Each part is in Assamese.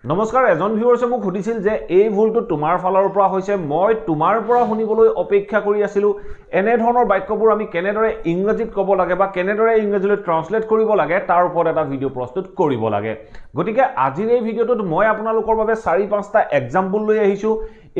নমস্কাৰ এজন ভিউৱাৰ্সে মোক সুধিছিল যে এই ভুলটো তোমাৰ ফালৰ পৰা হৈছে মই তোমাৰ পৰা শুনিবলৈ অপেক্ষা কৰি আছিলো এনে ধৰণৰ বাক্যবোৰ আমি কেনেদৰে ইংৰাজীত ক'ব লাগে বা কেনেদৰে ইংৰাজীলৈ ট্ৰান্সলেট কৰিব লাগে তাৰ ওপৰত এটা ভিডিও প্ৰস্তুত কৰিব লাগে গতিকে আজিৰ এই ভিডিওটোত মই আপোনালোকৰ বাবে 4-5টা এক্সাম্পল লৈ আহিছো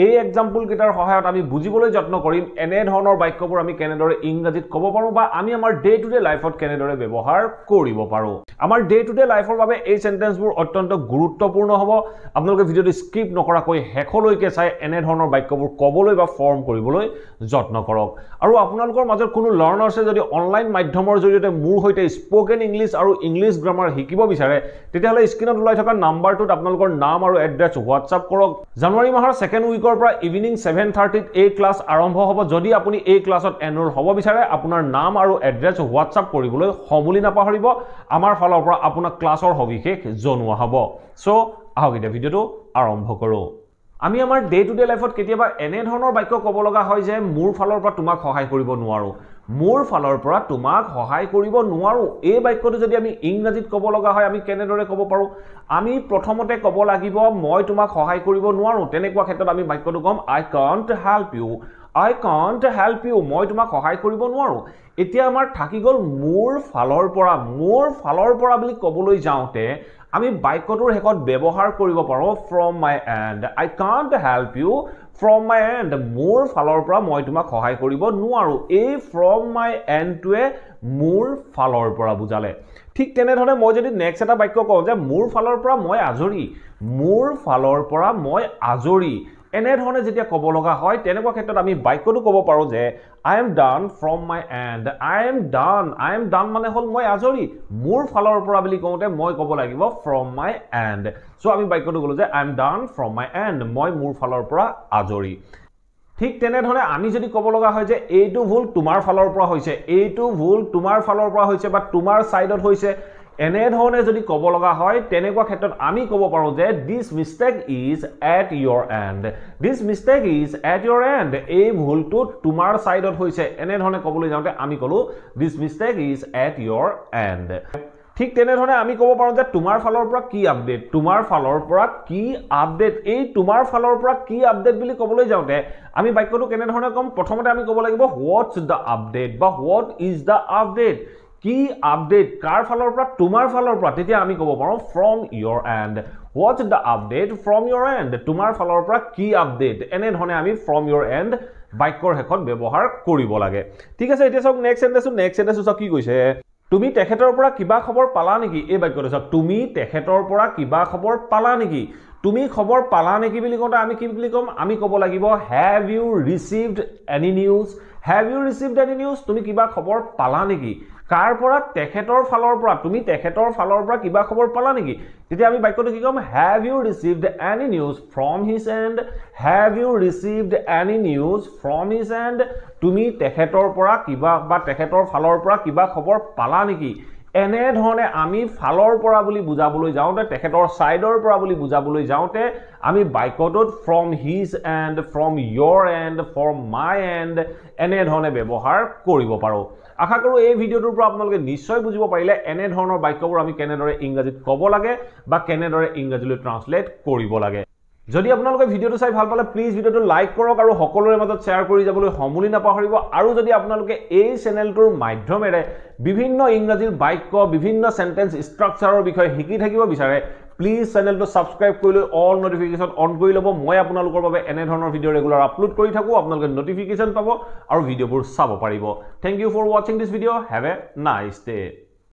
এই এক্সাম্পল কেইটাৰ সহায়ত আমি বুজিবলৈ যত্ন কৰিম এনে ধৰণৰ বাক্যবোৰ আমি কেনেদৰে ইংৰাজীত ক'ব পাৰো বা আমি আমাৰ ডে টু ডে লাইফত কেনেদৰে ব্যৱহাৰ কৰিব পাৰো আমাৰ ডে টু ডে লাইফৰ বাবে এই সেন্টেন্সবোৰ অত্যন্ত গুৰুত্বপূৰ্ণ হ'ব আপোনালোকে ভিডিওটো স্কিপ নকৰাকৈ হেকলৈকে চাই এনে ধৰণৰ বাক্যবোৰ ক'বলৈ বা ফৰ্ম কৰিবলৈ যত্ন কৰক আৰু আপোনালোকৰ মাজত কোনো লাৰ্নাৰ্ছে যদি অনলাইন মাধ্যমৰ জৰিয়তে মোৰ হৈতে স্পোকেন ইংলিশ আৰু ইংলিশ গ্ৰামাৰ শিকিব বিচাৰে তেতিয়াহলে স্ক্ৰিনত ওলাই থকা নাম্বাৰটোত আপোনালোকৰ নাম আৰু এড্ৰেছ হোৱাটছআপ কৰক জানুৱাৰী মাহৰ সেকেন্ড উইকৰ পৰা ইভিনিং 7:30 ত এই ক্লাস আৰম্ভ হ'ব যদি আপুনি এই ক্লাছত এনৰোল হ'ব বিচাৰে আপোনাৰ নাম আৰু এড্ৰেছ হোৱাটছআপ কৰিবলৈ সমুলি নাপাহৰিব আমাৰ ফালৰ পৰা আপোনাক ক্লাছৰ সবিশেষ জনোৱা হ'ব সো আহক এতিয়া ভিডিওটো আৰম্ভ কৰো আমি আমাৰ ডে টু ডে লাইফত কেতিয়াবা এনে ধৰণৰ বাক্য ক'ব লগা হয় যে মোৰ ফালৰ পৰা তোমাক সহায় কৰিব নোৱাৰো মোৰ ফালৰ পৰা তোমাক সহায় কৰিব নোৱাৰো এই বাক্যটো যদি আমি ইংৰাজীত ক'ব লগা হয় আমি কেনেদৰে ক'ব পাৰো আমি প্ৰথমতে ক'ব লাগিব মই তোমাক সহায় কৰিব নোৱাৰো তেনেকুৱা ক্ষেত্ৰত আমি বাক্যটো কম I can't help you মই তোমাক সহায় কৰিব নোৱাৰো এতিয়া আমাৰ থাকি গল মোৰ ফালৰ পৰা বুলি ক'বলৈ যাওঁতে আমি বাক্যটোৰ হেকত ব্যৱহাৰ কৰিব পাৰো from my end I can't help you from my end মোৰ ফালৰ পৰা মই তোমাক সহায় কৰিব নোৱাৰো এই from my end টোৱে মোৰ ফালৰ পৰা বুজালে ঠিক তেনে ধৰণে মই যদি নেক্সট এটা বাক্য কওঁ যে মোৰ ফালৰ পৰা মই আজৰি এনে ধৰণে যেতিয়া ক'ব লগা হয় তেনেকুৱা ক্ষেত্ৰত আমি বাক্যটো ক'ব পাৰো যে I am done from my end I am done মানে হল মই আজৰি মোৰ ফালৰ পৰা বুলি কওঁতে মই ক'ব লাগিব from my end সো আমি বাক্যটো ক'লো যে I am done from my end মই মোৰ ফালৰ পৰা আজৰি ঠিক তেনে ধৰণে আমি যদি ক'ব লগা হয় যে এইটো ভুল তোমাৰ ফালৰ পৰা হৈছে বা তোমাৰ সাইডত হৈছে এনে ধৰণে যদি ক'ব লগা হয় তেনেকুৱা ক্ষেত্ৰত আমি ক'ব পাৰো যে this mistake is at your end এই ভুলটো তোমাৰ সাইডত হৈছে এনে ধৰণে ক'বলৈ যাওঁতে আমি ক'লো this mistake is at your end ঠিক তেনে ধৰণে আমি ক'ব পাৰো যে তোমাৰ ফালৰ পৰা কি আপডেট এই তোমাৰ ফালৰ পৰা কি আপডেট বুলি ক'বলৈ যাওঁতে আমি বাক্যটো কেনে ধৰণে কম প্ৰথমতে আমি ক'ব লাগিব what's the update বা what is the update কি আপডেট কাৰ ফালৰ পৰা তোমাৰ ফালৰ পৰা তেতিয়া আমি ক'ব পাৰো from your end what's the update from your end তোমাৰ ফালৰ পৰা কি আপডেট এনে ধৰণে আমি from your end বাক্যৰ হেকত ব্যৱহাৰ কৰিব লাগে ঠিক আছে এতিয়া সব নেক্সট সেন্টেন্স সব কি কৈছে তুমি তেখেতৰ পৰা কিবা খবৰ পালা নেকি এই বাক্যটো সব তুমি তেখেতৰ পৰা কিবা খবৰ পালা নেকি তুমি খবৰ পালা নেকি বুলি কওঁতে আমি কি বুলি কম আমি ক'ব লাগিব have you received any news তুমি কিবা খবৰ পালা নেকি কাৰ পৰা তেখেতৰ ফালৰ পৰা তুমি তেখেতৰ ফালৰ পৰা কিবা খবৰ পালা নেকি তেতিয়া আমি বাক্যটো কি কম have you received any news from his end তুমি তেখেতৰ পৰা কিবা বা তেখেতৰ ফালৰ পৰা কিবা খবৰ পালা নেকি এনে ধৰণে আমি ফালৰ পৰা বুলি বুজাবলৈ যাওঁতে তেখেতৰ সাইডৰ পৰা বুলি বুজাবলৈ যাওঁতে আমি বাক্যটোত from his end from your end from my end এনে ধৰণে ব্যৱহাৰ কৰিব পাৰো আশা কৰো এই ভিডিওটোৰ পৰা আপোনালোকে নিশ্চয় বুজিব পাৰিলে এনে ধৰণৰ বাক্যবোৰ আমি কেনেদৰে ইংৰাজীত ক'ব লাগে বা কেনেদৰে ইংৰাজীলৈ ট্ৰান্সলেট কৰিব লাগে যদি আপোনালোকে ভিডিওটো চাই ভাল পালে প্লিজ ভিডিওটো লাইক কৰক আৰু সকলোৰে মাজত শেয়াৰ কৰি যাবলৈ সমুলি নাপাহৰিব আৰু যদি আপোনালোকে এই চেনেলটোৰ মাধ্যমেৰে বিভিন্ন ইংৰাজীৰ বাক্য বিভিন্ন সেন্টেন্স ষ্ট্ৰাকচাৰৰ বিষয়ে শিকি থাকিব বিচাৰে প্লিজ চেনেলটো সাবস্ক্ৰাইব কৰি লৈ অল নোটিফিকেশন অন কৰি ল'ব মই আপোনালোকৰ বাবে এনে ধৰণৰ ভিডিও ৰেগুলাৰ আপলোড কৰি থাকো আপোনালোকে নোটিফিকেশন পাব আৰু ভিডিওবোৰ চাব পাৰিব thank you for watching this video have a nice day